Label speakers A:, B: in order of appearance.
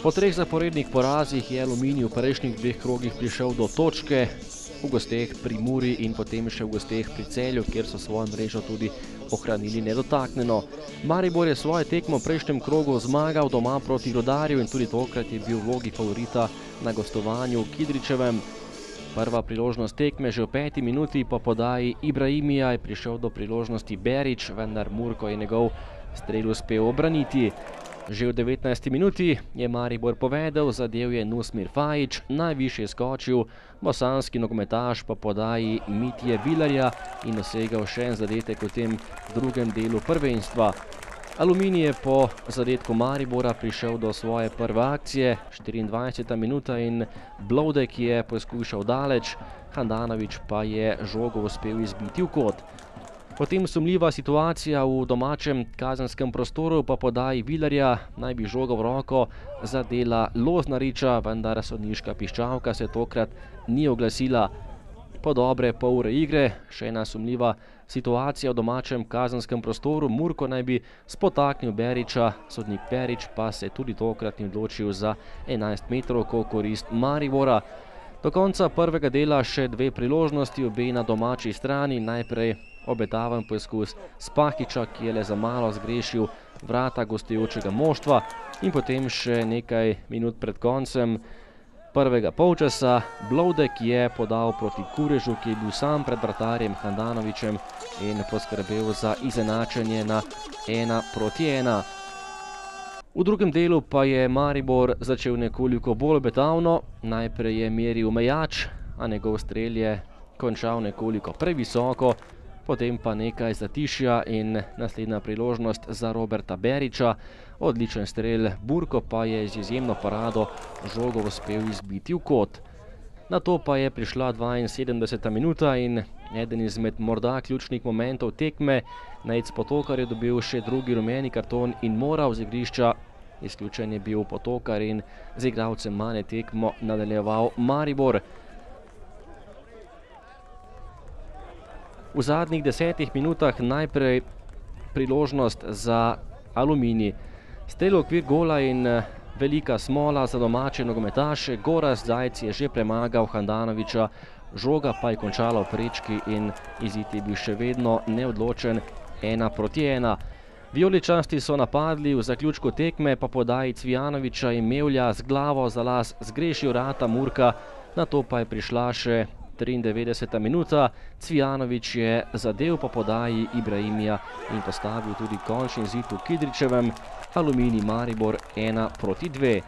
A: Po 3 zaporednih porazih je Aluminij v prejšnjih 2 krogih prišel do točke, v gosteh pri Muri in potem še v gosteh pri Celju, kjer so svojo mrežo tudi ohranili nedotaknjeno. Maribor je svojo tekmo v prejšnjem krogu zmagal doma proti Rudarju in tudi tokrat je bil v vlogi favorita na gostovanju v Kidričevem. Prva priložnost tekme že v 5. minuti po podaji Ibrahimija je prišel do priložnosti Berić, vendar Murko je njegov strel uspel obraniti. Že v 19. minuti je Maribor povedel, zadel je Nusmir Fajić, najvišje skočil, bosanski nogometaš po podaji Mitje Vilerja in dosegal še en zadetek v tem drugem delu prvenstva. Aluminij je po zadetku Maribora prišel do svoje prve akcije, 24. minuta in Blodek je poskušal daleč, Handanović pa je žogo uspel izbiti v kot. Potem sumljiva situacija v domačem kazenskem prostoru po podaji Vilerja, naj bi žogo v roko zadela Loznariča, vendar sodniška piščalka se tokrat ni oglasila. Po dobre pol ure igre, še ena sumljiva situacija v domačem kazenskem prostoru, Murko naj bi spotaknil Berića, sodnik Perić pa se tudi tokrat ni odločil za 11 metrovko v korist Maribora. Do konca prvega dela še 2 priložnosti, obe na domači strani, najprej obetaven poskus Spahića, ki je le za malo zgrešil vrata gostujočega moštva in potem še nekaj minut pred koncem prvega polčasa Blodek je podal proti Kurežu, ki je bil sam pred vratarjem Handanovićem in poskrbel za izenačenje na 1:1. V drugem delu pa je Maribor začel nekoliko bolj obetavno, najprej je meril Mejač, a njegov strel je končal nekoliko previsoko, potem pa nekaj zatišja in naslednja priložnost za Roberta Berića. Odličen strel, Burko pa je z izjemno parado žogo uspel izbiti v kot. Nato pa je prišla 72. minuta in eden izmed morda ključnih momentov tekme. Nejc Potokar je dobil še drugi rumeni karton in moral z igrišča. Izključen je bil Potokar in z igralcem manj tekmo nadaljeval Maribor. V zadnjih 10 minutah najprej priložnost za Aluminij. Strel v okvir gola in velika smola za domače nogometaše. Gorazd Zajc je že premagal Handanovića, žoga pa je končala v prečki in izid je bil še vedno neodločen 1:1. Vijoličasti so napadli, v zaključku tekme pa podaji Cvijanovića in Mevlja z glavo za las zgrešil vrata Murka, nato pa je prišla še 93. minuta. Cvijanović je zadel po podaji Ibrahimija in postavil tudi končni izid v Kidričevem. Aluminij Maribor 1:2.